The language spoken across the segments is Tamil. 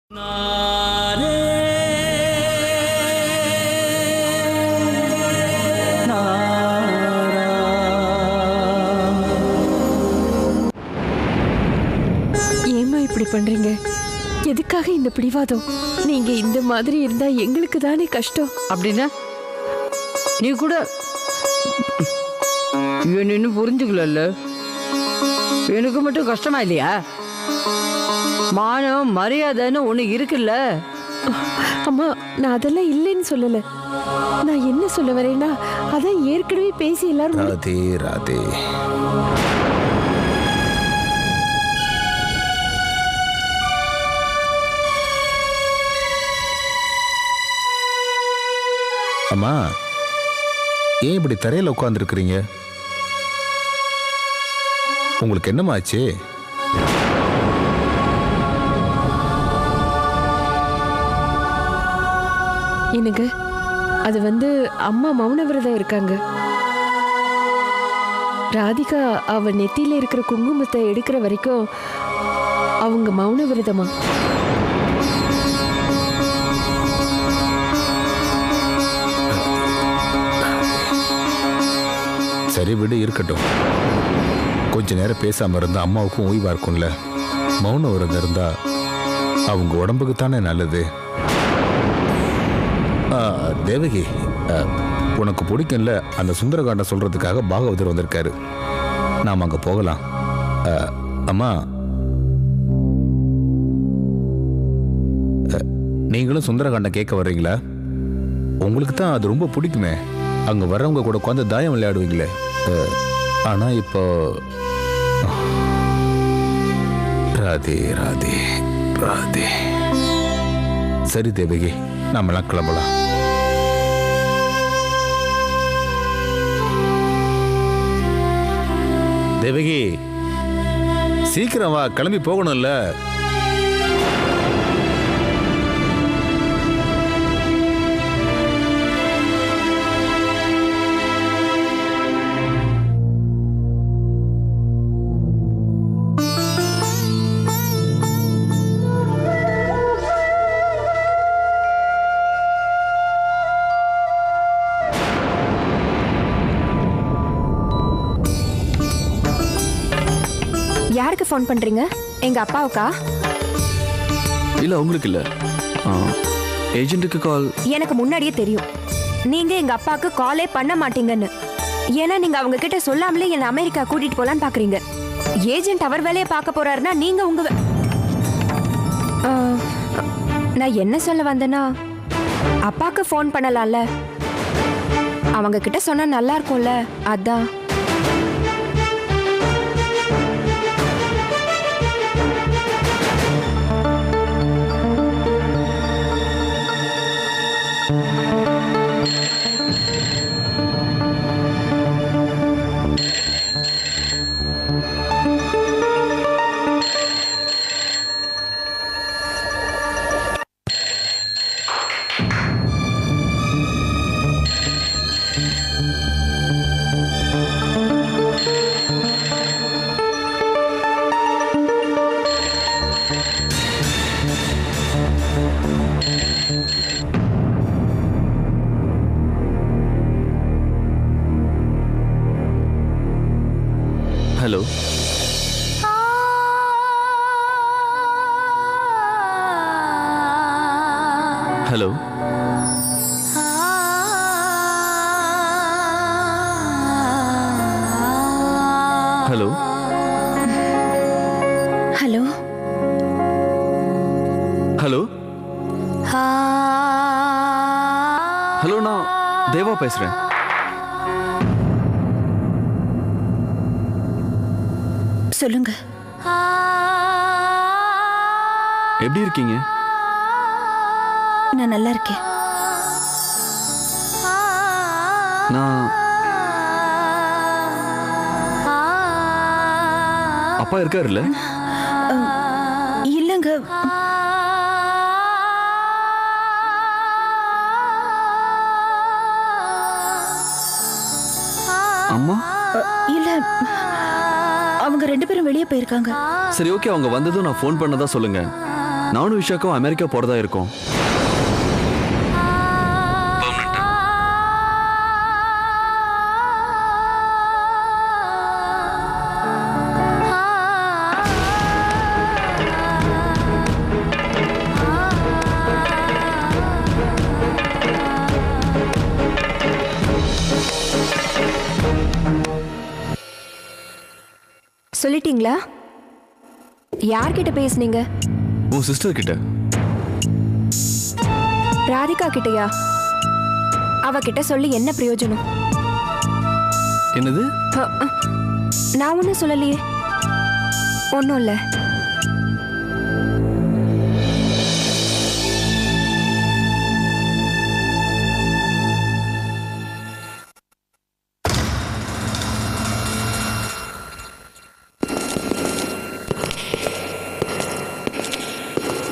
ஏம்மா இப்படி பண்றீங்க? எதுக்காக இந்த பிடிவாதம்? நீங்க இந்த மாதிரி இருந்தா எங்களுக்கு தானே கஷ்டம். அப்படின்னா நீ கூட என்ன புரிஞ்சுக்கல. எனக்கு மட்டும் கஷ்டமா இல்லையா? மானம் மரியாதைன்னு ஒண்ணு இருக்குல்ல. அம்மா, நான் அதெல்லாம் இல்லைன்னு சொல்லல. நான் என்ன சொல்ல வரேன்னா, அதான் ஏற்கனவே பேசி எல்லாரும் ராதே ராதே. அம்மா, ஏன் இப்படி தரையில உட்கார்ந்துருக்கிறீங்க? உங்களுக்கு என்னமாச்சு? எனக்கு அது அம்மா மௌன விரதம் இருக்காங்க. ராதிகா அவ நெத்தியில இருக்கிற குங்குமத்தை எடுக்கிற வரைக்கும் அவங்க மௌன விரதமா. சரி விடு, இருக்கட்டும். கொஞ்ச நேரம் பேசாம இருந்தா அம்மாவுக்கும் ஓய்வா இருக்கும்ல. மௌன விரதம் இருந்தா அவங்க உடம்புக்கு தானே நல்லது. தேவகி, உனக்கு பிடிக்கும்ல, அந்த சுந்தரகாண்டம் சொல்றதுக்காக பாகவதர் வந்திருக்காரு. நாம் அங்க போகலாம். அம்மா, நீங்களும் சுந்தரகாண்டம் கேட்க வர்றீங்களா? உங்களுக்கு தான் அது ரொம்ப பிடிக்குமே. அங்க வர்றவங்க கூட உட்காந்து தாயம் விளையாடுவீங்களே. ஆனா இப்போ ராதே ராதே ராதே. சரி தேவகி, நாமெல்லாம் கிளம்பலாம். தேவகி, சீக்கிரம் வா, கிளம்பி போகணும்ல. யாருக்கு ஃபோன் பண்றீங்க? எங்க அப்பாவுக்கா? இல்ல, உங்களுக்கு இல்ல, ஏஜென்ட்டுக்கு கால். எனக்கு முன்னாடியே தெரியும் நீங்க எங்க அப்பாவுக்கு காலே பண்ண மாட்டீங்கன்னு. ஏன்னா நீங்க அவங்க கிட்ட சொல்லாமலே என்ன அமெரிக்கா கூட்டிட்டு போலான்னு பாக்குறீங்க. ஏஜென்ட் அவர் வேலையை பார்க்க போறாருன்னா நீங்க உங்க நான் என்ன சொல்ல வந்தேன்னா, அப்பாக்கு ஃபோன் பண்ணலாம்ல, அவங்க கிட்ட சொன்னா நல்லா இருக்கும்ல, அதான். Hello. Hello. Hello. Hello. Hello. Hello, நான் தேவா பேசுறேன். சொல்லுங்க. எப்படி இருக்கீங்க? நான் நல்லா இருக்கேன். நான் அப்பா இருக்காருல்ல? இல்லங்க. அம்மா? இல்ல, அவங்க ரெண்டு பேரும் வெளியே போயிருக்காங்க. சரி, ஓகே. அவங்க வந்ததும் நான் ஃபோன் பண்ணதா சொல்லுங்க. நானும் விஷாக்கும் அமெரிக்கா போறதா இருக்கோம். சொல்லிட்டீங்களா? யார்கிட்ட பேசுனீங்க? உன் சிஸ்டர் கிட்ட. ராதிகா கிட்டயா? அவகிட்ட சொல்லி என்ன பிரயோஜனம்? என்னது? நான் ஒன்னும் சொல்லலையே. ஒன்னும் இல்ல.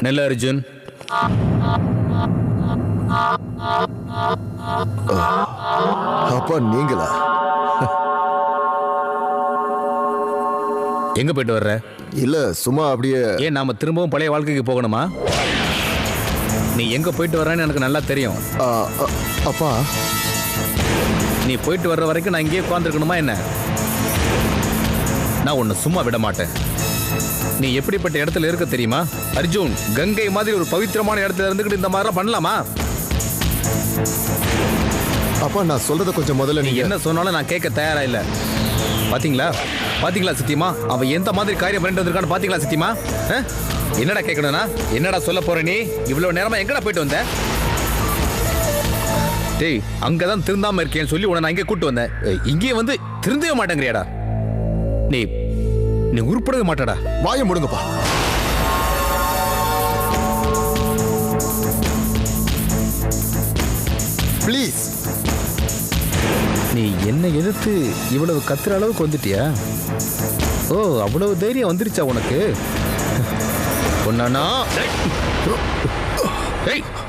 நெல்ல அர்ஜுன், அப்பா நீங்களா? எங்க போயிட்டு வர்ற? இல்ல சும்மா அப்படியே. ஏன் நாம திரும்பவும் பழைய வாழ்க்கைக்கு போகணுமா? நீ எங்க போயிட்டு வர்றன்னு எனக்கு நல்லா தெரியும். அப்பா, நீ போயிட்டு வர்ற வரைக்கும் நான் இங்கேயே உட்காந்துருக்கணுமா என்ன? நான் உன்னை சும்மா விட மாட்டேன். நீ எப்படிப்பட்ட இடத்துல இருக்க தெரியுமா அர்ஜுன்? கங்கை மாதிரி ஒரு பவித்திரமான இடத்துல இருந்துக்கிட்டு இந்த மாதிரிலாம் பண்ணலாமா? அப்பா நான் சொல்றத கொஞ்சம் முதல்ல நீ என்ன சொன்னாலும் நான் கேட்க தயாரா இல்ல. பாத்தீங்களா பாத்தீங்களா சத்தியமா அவன் எந்த மாதிரி காரியம் பண்ணிட்டு வந்திருக்கான்னு பாத்தீங்களா சத்தியமா? என்னடா கேட்கணும்னா என்னடா சொல்ல போற நீ? இவ்வளவு நேரமா எங்கடா போயிட்டு வந்த? டேய், அங்கதான் திருந்தாம இருக்கேன்னு சொல்லி உன்னை நான் இங்கே கூட்டு வந்தேன். இங்கேயே வந்து திருந்தவே மாட்டேங்கிறியாடா? நீ நீ உருப்படவே மாட்டடா. வாய முடுங்கப்பா. ப்ளீஸ். நீ என்ன எதிர்த்து இவ்வளவு கத்துற அளவுக்கு வந்துட்டியா? ஓ, அவ்வளவு தைரியம் வந்துருச்சா உனக்கு? ஒன்னா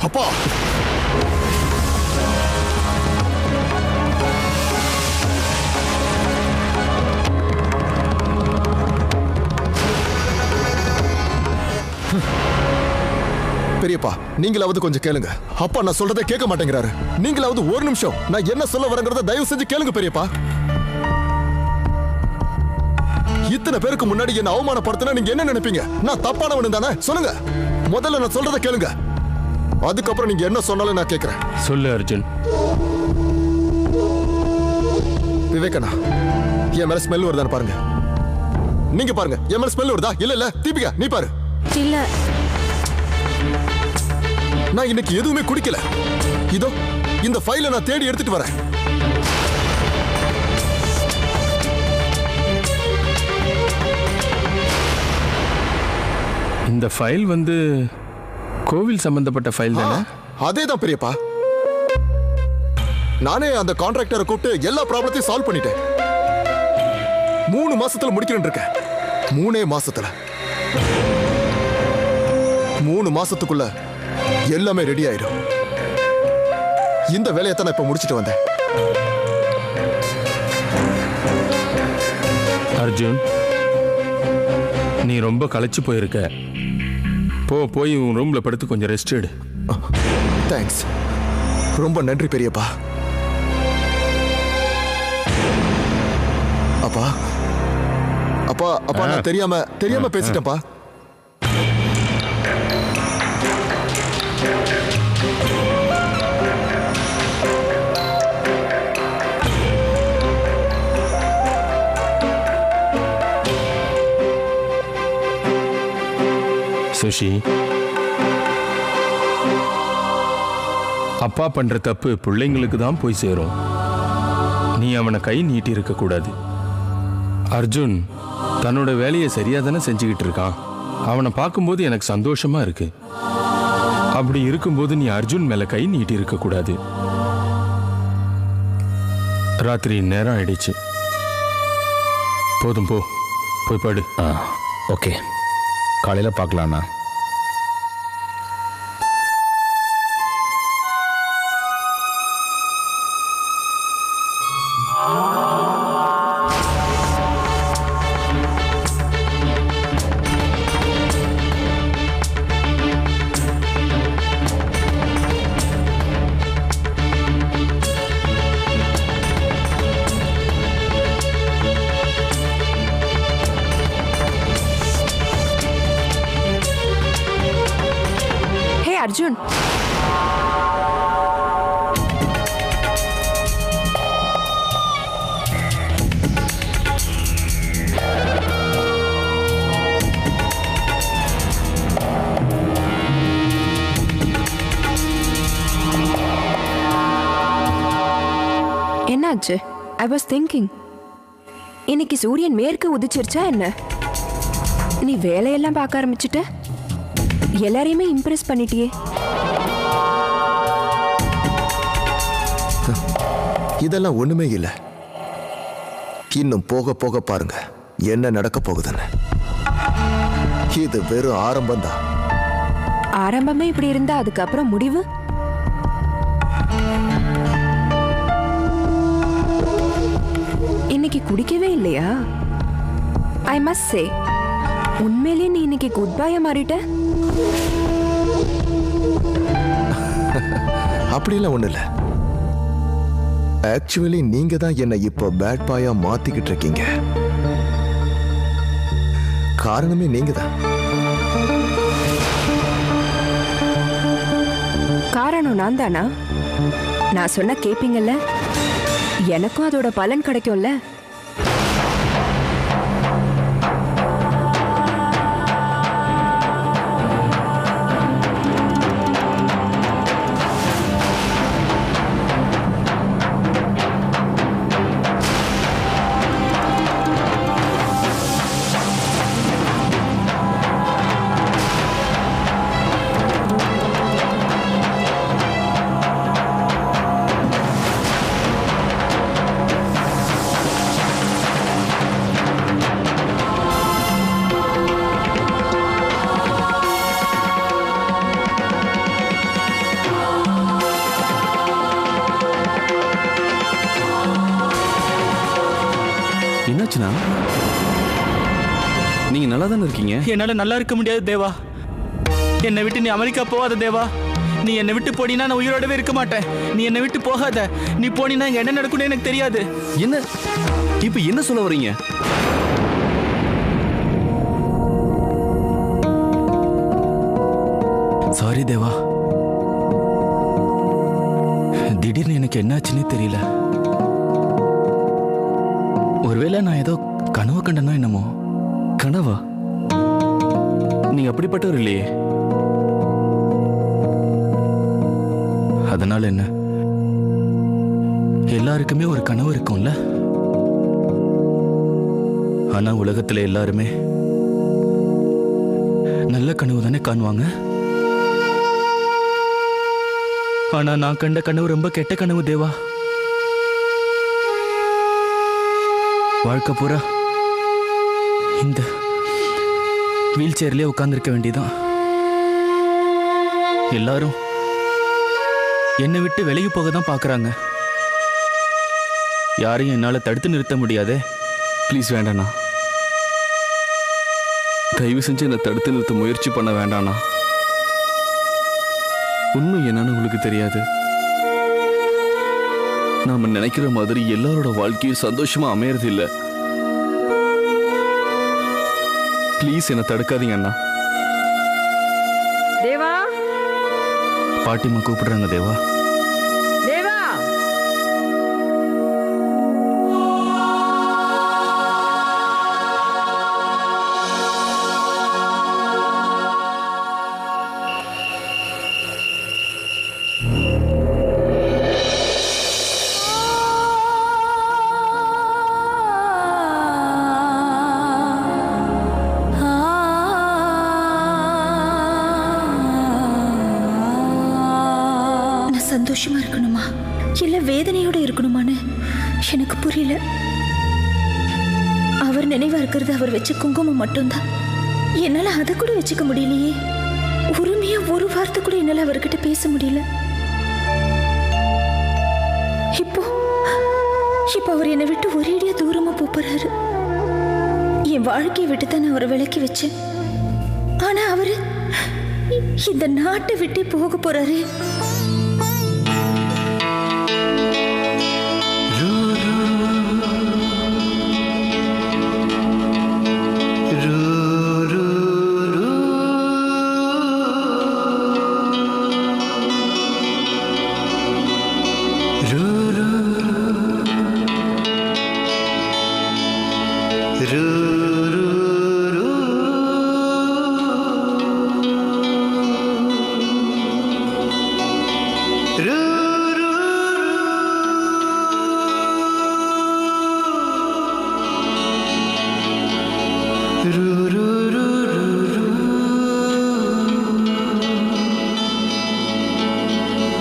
அப்பா, பெரியப்பா நீங்களாவது கொஞ்சம் கேளுங்க. அப்பா நான் சொல்றதை கேட்க மாட்டேங்கிறாரு. நீங்களாவது ஒரு நிமிஷம் நான் என்ன சொல்ல வரேங்கிறத தயவு செஞ்சு கேளுங்க பெரியப்பா. இத்தனை பேருக்கு முன்னாடி என்ன அவமானப்படுத்தினா நீங்க என்ன நினைப்பீங்க? நான் தப்பானவன் தானே? சொல்லுங்க. முதல்ல நான் சொல்றதை கேளுங்க, அதுக்கப்புறம் நீங்க என்ன சொன்னாலும் நான் கேட்கிறேன். சொல்லு அர்ஜுன். விவேகனா, என் மேல ஸ்மெல் வருதான்னு பாருங்க. நீங்க பாருங்க, என் மேல ஸ்மெல் வருதா? இல்ல இல்ல தீபிகா நீ பாரு. இல்ல, நான் இன்னைக்கு எதுவுமே குடிக்கல. இதோ இந்த ஃபைலை நான் தேடி எடுத்துட்டு வரேன். இந்த ஃபைல் வந்து கோவில் சம்பந்தப்பட்ட ஃபைல் தானே? அதேதான் பெரியப்பா. நானே அந்த கான்ட்ராக்டரை கூப்பிட்டு எல்லா ப்ராப்ளத்தையும் சால்வ் பண்ணிட்டேன். 3 மாசத்துல முடிக்கிறேன் இருக்கேன். 3 மாசத்துல 3 மாசத்துக்குள்ள எல்லாமே ரெடி ஆயிடும். இந்த வேலையை தான் நான் இப்ப முடிச்சிட்டு வந்தேன். அர்ஜுன், நீ ரொம்ப களைச்சு போயிருக்க. போய் உன் ரூம்ல படுத்து கொஞ்சம் ரெஸ்ட் எடு. தேங்க்ஸ், ரொம்ப நன்றி பெரியப்பா. அப்பா அப்பா அப்பா நான் தெரியாம பேசிட்டேன்ப்பா. சுஷி, அப்பா பண்ற தப்பு பிள்ளைங்களுக்கு தான் போய் சேரும். நீ அவனை கை நீட்டி இருக்க கூடாது. அர்ஜுன் தன்னோட வேலையை சரியா தானே செஞ்சுக்கிட்டு இருக்கான். அவனை பார்க்கும்போது எனக்கு சந்தோஷமா இருக்கு. அப்படி இருக்கும்போது நீ அர்ஜுன் மேல கை நீட்டி இருக்க கூடாது. ராத்திரி நேரம் ஆயிடுச்சு. போதும், போய் படு. ஓகே, காலையில பார்க்கலாண்ணா. அர்ஜுன், என்னாச்சு? ஐ வாஸ் திங்கிங், இன்னைக்கு சூரியன் மேற்கு உதிச்சிருச்சா என்ன? நீ வேலையெல்லாம் பார்க்க ஆரம்பிச்சுட்ட, எல்லாரையுமே இம்ப்ரெஸ் பண்ணிட்டியே. இதெல்லாம் ஒண்ணுமே இல்ல. இன்னும் போக போக பாருங்க என்ன நடக்க போகுதுன்னு. இது வெறும் ஆரம்பம் தான். ஆரம்பமே இப்படி இருந்தா அதுக்கப்புறம் முடிவு? இன்னைக்கு குடிக்கவே இல்லையா? ஐ மஸ்ட் சே, உண்மையிலேயே நீ இன்னைக்கு குட் பாயா மாறிட்ட. அப்படிலாம் ஒண்ணு இல்ல. ஆக்சுவலி நீங்க தான் என்ன இப்ப பேட் பாயா மாத்திக்கிட்டு இருக்கீங்க. காரணமே நீங்க தான். காரணம் நான் தானா? நான் சொன்ன கேப்பீங்கல்ல, எனக்கும் அதோட பலன் கிடைக்கும்ல. என்னாச்சுண்ணா? நீங்க நல்லா தானே இருக்கீங்க? என்னால நல்லா இருக்க முடியாது தேவா. என்னை விட்டு நீ அமெரிக்கா போகாத தேவா. நீ என்னை விட்டு போனீன்னா நான் உயிரோடவே இருக்க மாட்டேன். நீ என்னை விட்டு போகாத. நீ போனீன்னா இங்க என்ன நடக்கும்னு எனக்கு தெரியாது. என்ன இப்ப என்ன சொல்ல வரீங்க? சாரி தேவா, திடீர்னு எனக்கு என்னாச்சுன்னே தெரியல. ஒருவேளை நான் ஏதோ கனவு கண்டனோ என்னமோ. கனவா? நீங்க அப்படிப்பட்டவர் இல்லையே. அதனால என்ன, எல்லாருக்குமே ஒரு கனவு இருக்கும்ல. ஆனா உலகத்துல எல்லாருமே நல்ல கனவு தானே காணுவாங்க. ஆனா நான் கண்ட கனவு ரொம்ப கெட்ட கனவு தேவா. வாழ்க்கை பூரா இந்த வீல் சேர்லயே உட்கார்ந்துருக்க வேண்டியதான். எல்லாரும் என்னை விட்டு வெளியே போக தான் பார்க்குறாங்க. யாரையும் என்னால் தடுத்து நிறுத்த முடியாதே. ப்ளீஸ் வேண்டாண்ணா, தயவு செஞ்சு என்னை தடுத்து நிறுத்த முயற்சி பண்ண வேண்டாண்ணா. உண்மை என்னன்னு உங்களுக்கு தெரியாது. நாம நினைக்கிற மாதிரி எல்லாரோட வாழ்க்கையும் சந்தோஷமா அமையறது இல்ல. ப்ளீஸ் என்ன தடுக்காதீங்க அண்ணா. தேவா, பாட்டிமா கூப்பிடுறாங்க தேவா. தேவா, சந்தோஷமா இருக்கணுமா இல்ல வேதனையோட இருக்கணுமான்னு எனக்கு புரியல. அவர் நினைவா இருக்கிறது அவர் வச்ச குங்குமம் மட்டும்தான். என்னால அதை கூட வச்சுக்க முடியலையே. உரிமையா ஒரு வார்த்தை கூட என்னால அவர்கிட்ட பேச முடியல. இப்போ அவர் என்னை விட்டு ஒரேடியா தூரமா போறாரு. என் வாழ்க்கையை விட்டு தான் நான் அவரை விலக்கி வச்சேன். ஆனா அவரு இந்த நாட்டை விட்டே போக போறாரு.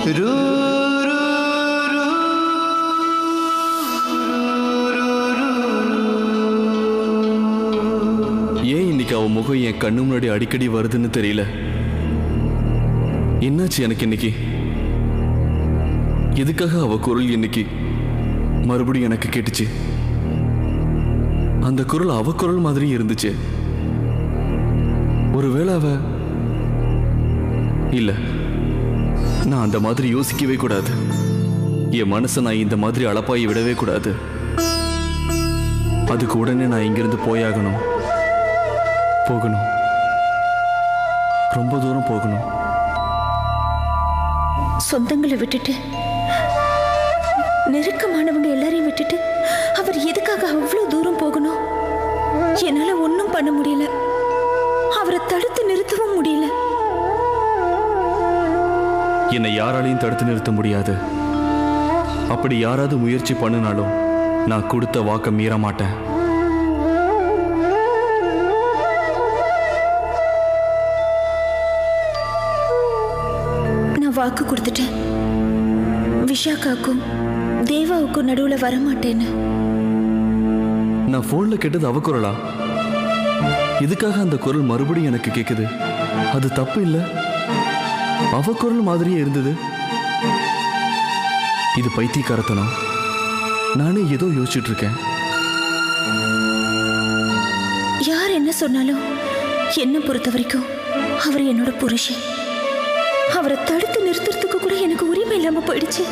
ஏன் இன்னைக்கு அவ முகம் என் கண்ணு முன்னாடி அடிக்கடி வருதுன்னு தெரியல. என்னாச்சு எனக்கு இன்னைக்கு? எதுக்காக அவ குரல் இன்னைக்கு மறுபடியும் எனக்கு கேட்டுச்சு? அந்த குரல் அவ குரல் மாதிரி இருந்துச்சு. ஒருவேளை அவ இல்ல, நான் அந்த மாதிரி யோசிக்கவே கூடாது. என் மனசை நான் இந்த மாதிரி அளப்பாய் விடவே கூடாது. அதுக்கு உடனே நான் இங்கிருந்து போகணும். ரொம்ப தூரம் போகணும். சொந்தங்களை விட்டுட்டு, நெருக்கமானவங்க எல்லாரையும் விட்டுட்டு அவர் எதுக்காக அவ்வளவு தூரம் போகணும்? என்னால ஒன்றும் பண்ண முடியல. அவரை தடுத்து நிறுத்தவும் முடியல. என்னை யாராலையும் தடுத்து நிறுத்த முடியாது. அப்படி யாராவது முயற்சி பண்ணினாலும் நான் கொடுத்த வாக்க மீற மாட்டேன். நான் வாக்கு கொடுத்துட்டேன். விஷாக்காக்கும் தேவாவுக்கும் நடுவுல வரமாட்டேன்னு. நான் போன்ல கேட்டது அவ குரலா? இதுக்காக அந்த குரல் மறுபடியும் எனக்கு கேக்குது. அது தப்பு இல்ல, அவ குரல் மாதிரியே இருந்தது. இது பைத்தியக்காரத்தனம். நானே ஏதோ யோசிச்சுட்டு இருக்கேன். யார் என்ன சொன்னாலும் என்ன பொறுத்த வரைக்கும் அவர் என்னோட புருஷன். அவரை தடுத்து நிறுத்துறதுக்கு கூட எனக்கு உரிமை இல்லாம போயிடுச்சு.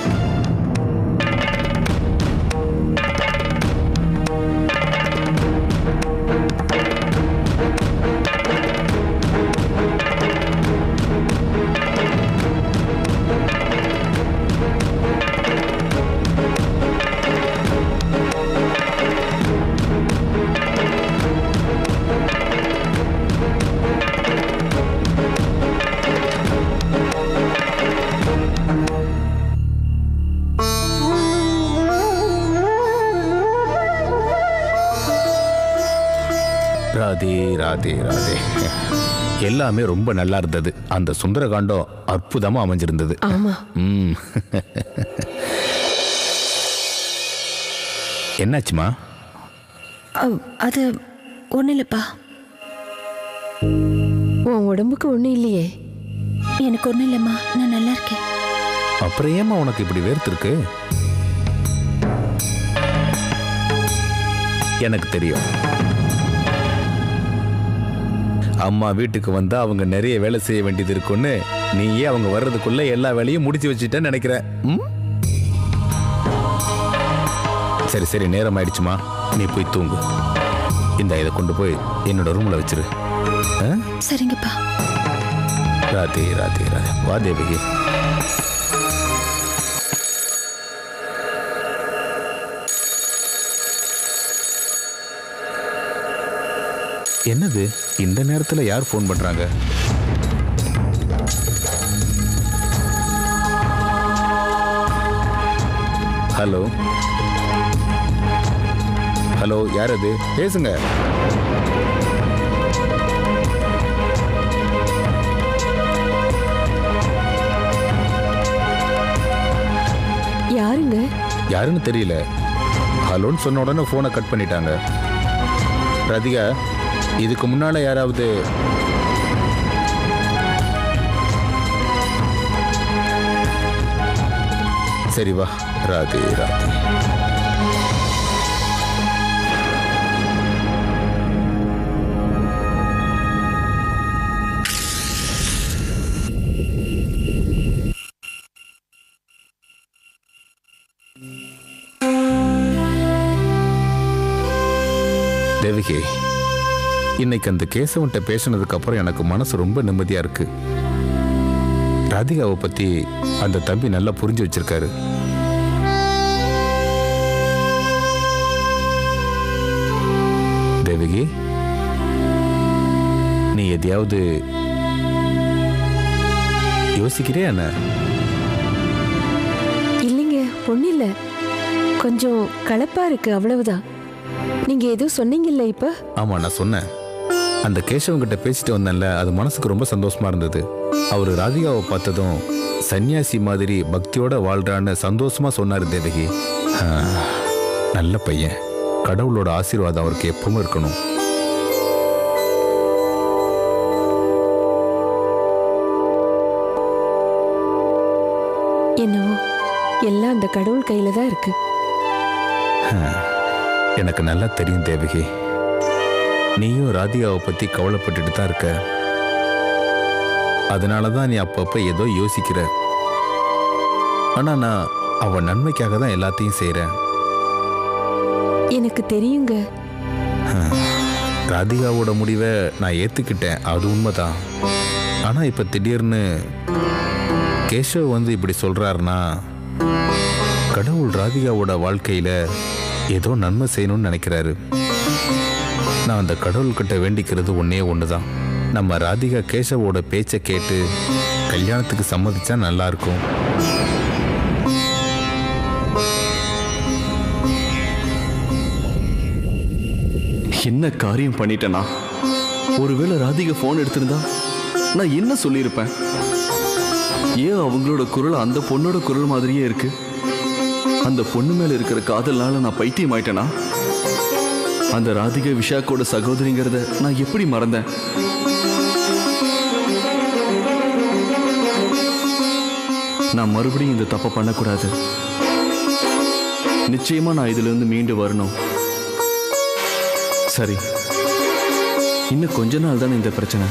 ராதே ராதே ராதே. எல்லாமே ரொம்ப நல்லா இருந்தது. அந்த சுந்தரகாண்டம் அற்புதமா அமைஞ்சிருந்தது. ஆமா. என்னாச்சுமா? அது ஒன்றும் இல்லைப்பா. உன் உடம்புக்கு ஒண்ணும் இல்லையே? எனக்கு ஒன்றும் இல்லைம்மா, நான் நல்லா இருக்கேன். அப்புறம் ஏமா உனக்கு இப்படி வேர்த்திருக்கு? எனக்கு தெரியும். அம்மா வீட்டுக்கு வந்தா அவங்க நிறைய வேலை செய்ய வேண்டியது இருக்குன்னு நீயே அவங்க வர்றதுக்குள்ள எல்லா வேலையும் முடிச்சு வச்சுட்டேன்னு நினைக்கிறேன். சரி சரி, நேரம் ஆயிடுச்சுமா, நீ போய் தூங்கு. இந்த இதை கொண்டு போய் என்னோட ரூம்ல வச்சிரு. சரிங்கப்பா. ராதே ராதே ராதே. வா தேவகி. என்னது இந்த நேரத்தில் யார் ஃபோன் பண்றாங்க? ஹலோ ஹலோ, யார் அது? பேசுங்க. யாருங்க? யாருன்னு தெரியல. ஹலோன்னு சொன்ன உடனே ஃபோனை கட் பண்ணிட்டாங்க. ராதிகா, இதுக்கு முன்னால யாராவது சரி வா. ராதே ராதே. தேவகி, இன்னைக்கு அந்த கேசவன்ட்ட பேசினதுக்கு அப்புறம் எனக்கு மனசு ரொம்ப நிம்மதியா இருக்கு. ராதிகாவை பத்தி அந்த தம்பி நல்லா புரிஞ்சு வச்சிருக்காரு. தேவகி, நீ எதையாவது யோசிக்கிறியா என்ன? இல்லைங்க, ஒன்றும் இல்லை. கொஞ்சம் களைப்பா இருக்கு, அவ்வளவுதான். நீங்க ஏதோ சொன்னீங்கல்ல இப்ப? ஆமா, நான் சொன்னேன். அந்த கேசவன் கிட்ட பேசிட்டு வந்தேன்ல, அது மனசுக்கு ரொம்ப சந்தோஷமா இருந்தது. அவரு ராதிகாவை பார்த்ததும் சன்னியாசி மாதிரி பக்தியோட வாழ்றான்னு சந்தோஷமா சொன்னாரு தேவகி. நல்ல பையன். கடவுளோட ஆசீர்வாதம் அவருக்கு எப்பவும் இருக்கணும். என்னவோ எல்லாம் அந்த கடவுள் கையில தான் இருக்கு. எனக்கு நல்லா தெரியும் தேவகி. நீயும் ராதிகாவை பத்தி கவலைப்பட்டுட்டு தான் இருக்க. அதனாலதான் நீ அப்பப்ப ஏதோ யோசிக்கிற. ஆனா நான் அவ நன்மைக்காக தான் எல்லாத்தையும் செய்யறேன். எனக்கு தெரியுங்க. ராதிகாவோட முடிவை நான் ஏத்துக்கிட்டேன், அது உண்மைதான். ஆனா இப்ப திடீர்னு கேஷவ் வந்து இப்படி சொல்றாருன்னா கடவுள் ராதிகாவோட வாழ்க்கையில ஏதோ நன்மை செய்யணும்னு நினைக்கிறாரு. நான் அந்த கடவுள்கிட்ட வேண்டிக்கிறது ஒன்னே ஒண்ணுதான். நம்ம ராதிகா கேஷவோட பேச்சை கேட்டு கல்யாணத்துக்கு சம்மதிச்சா நல்லா இருக்கும். என்ன காரியம் பண்ணிட்டேனா? ஒருவேளை ராதிகா போன் எடுத்திருந்தா நான் என்ன சொல்லியிருப்பேன்? ஏன் அவங்களோட குரல் அந்த பொண்ணோட குரல் மாதிரியே இருக்கு? அந்த பொண்ணு மேல இருக்கிற காதல்னால நான் பைத்தியம் ஆயிட்டேனா? அந்த ராதிகா விஷாக்கோட சகோதரிங்கிறத நான் எப்படி மறந்தேன்? நான் மறுபடியும் இந்த தப்பை பண்ணக்கூடாது. நிச்சயமா நான் இதுல இருந்து மீண்டு வரணும். சரி, இன்னும் கொஞ்ச நாள் தானே இந்த பிரச்சனை.